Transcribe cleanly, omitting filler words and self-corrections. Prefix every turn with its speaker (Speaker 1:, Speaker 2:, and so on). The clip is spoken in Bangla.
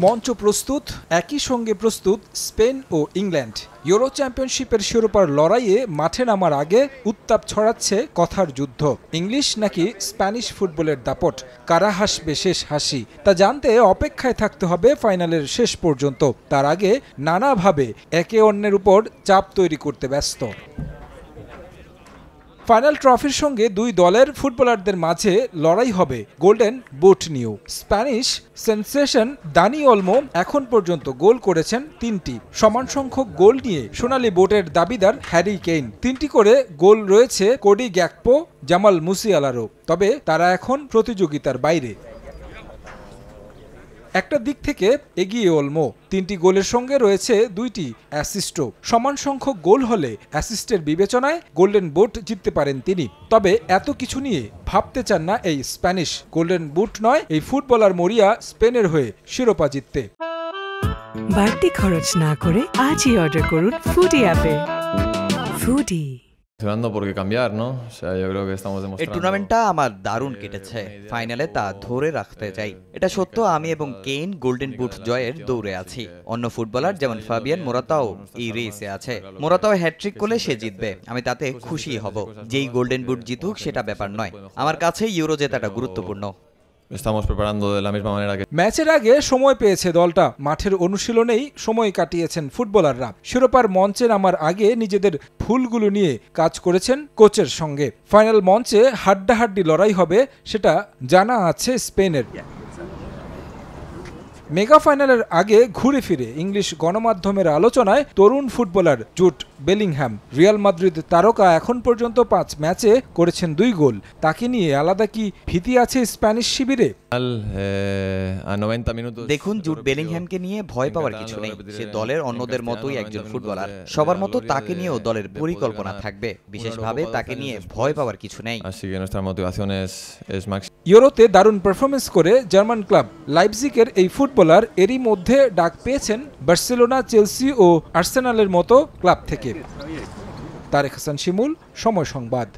Speaker 1: মঞ্চ প্রস্তুত, একই সঙ্গে প্রস্তুত স্পেন ও ইংল্যান্ড। ইউরো চ্যাম্পিয়নশিপের শিরোপার লড়াইয়ে মাঠে নামার আগে উত্তাপ ছড়াচ্ছে কথার যুদ্ধ। ইংলিশ নাকি স্প্যানিশ ফুটবলের দাপট, কারা হাসবে শেষ হাসি তা জানতে অপেক্ষায় থাকতে হবে ফাইনালের শেষ পর্যন্ত। তার আগে নানাভাবে একে অন্যের উপর চাপ তৈরি করতে ব্যস্ত। ফাইনাল ট্রফির সঙ্গে দুই দলের ফুটবলারদের মাঝে লড়াই হবে গোল্ডেন বুট নিয়েও। স্প্যানিশ সেনসেশন দানি ওলমো এখন পর্যন্ত গোল করেছেন 3টি। সমান সংখ্যক গোল নিয়ে সোনালী বুটের দাবিদার হ্যারি কেইন। 3টি করে গোল রয়েছে কোডি গ্যাকপো, জামাল মুসিয়ালারও। তবে তারা এখন প্রতিযোগিতার বাইরে। একটা দিক থেকে এগিয়ে ওলমো, 3টি গোলের সঙ্গে রয়েছে 2টি অ্যাসিস্টও। সমান সংখ্যক গোল হলে অ্যাসিস্টের বিবেচনায় গোল্ডেন বুট জিততে পারেন তিনি। তবে এত কিছু নিয়ে ভাবতে চান না এই স্প্যানিশ। গোল্ডেন বুট নয়, এই ফুটবলার মরিয়া স্পেনের হয়ে শিরোপা জিততে।
Speaker 2: বাড়তি খরচ না করে আজই অর্ডার করুন ফুডি অ্যাপে। ফুডি।
Speaker 3: এই টুর্নামেন্টটা আমার দারুণ কেটেছে। ফাইনালে তা ধরে রাখতে চাই। এটা সত্য, আমি এবং কেইন গোল্ডেন বুট জয়ের দৌড়ে আছি। অন্য ফুটবলার যেমন ফাবিয়ান মোরাতাও এই রেসে আছে। মোরাতাও হ্যাটট্রিক করলে সে জিতবে, আমি তাতে খুশি হব। যেই গোল্ডেন বুট জিতুক সেটা ব্যাপার নয়, আমার কাছে ইউরো জেতাটা গুরুত্বপূর্ণ।
Speaker 1: ম্যাচের আগে সময় পেয়েছে দলটা। মাঠের অনুশীলনেই সময় কাটিয়েছেন ফুটবলাররা। শিরোপার মঞ্চে নামার আগে নিজেদের ভুলগুলো নিয়ে কাজ করেছেন কোচের সঙ্গে। ফাইনাল মঞ্চে হাড্ডাহাড্ডি লড়াই হবে সেটা জানা আছে স্পেনের। মেগা ফাইনালের আগে ঘুরে ফিরে ইংলিশ গণমাধ্যমের আলোচনায় তরুণ ফুটবলার জুড বেলিংহ্যাম। রিয়াল মাদ্রিদ তারকা এখন পর্যন্ত 5 ম্যাচে করেছেন 2 গোল। তাকে নিয়ে আলাদা কি ভীতি আছে স্প্যানিশ শিবিরে?
Speaker 3: দেখুন, জুড বেলিংহ্যামকে নিয়ে ভয় পাওয়ার কিছু নেই। সে দলের অন্যদের মতোই একজন ফুটবলার। সবার মতো তাকে নিয়েও দলের পরিকল্পনা থাকবে। বিশেষভাবে তাকে নিয়ে ভয় পাওয়ার কিছু নেই।
Speaker 1: ইউরোতে দারুণ পারফরমেন্স করে জার্মান ক্লাব লাইপজিগের এই ফুটবলার এরই মধ্যে ডাক পেয়েছেন বার্সেলোনা, চেলসি ও আর্সেনালের মতো ক্লাব থেকে। তারেক হাসান শিমুল, সময় সংবাদ।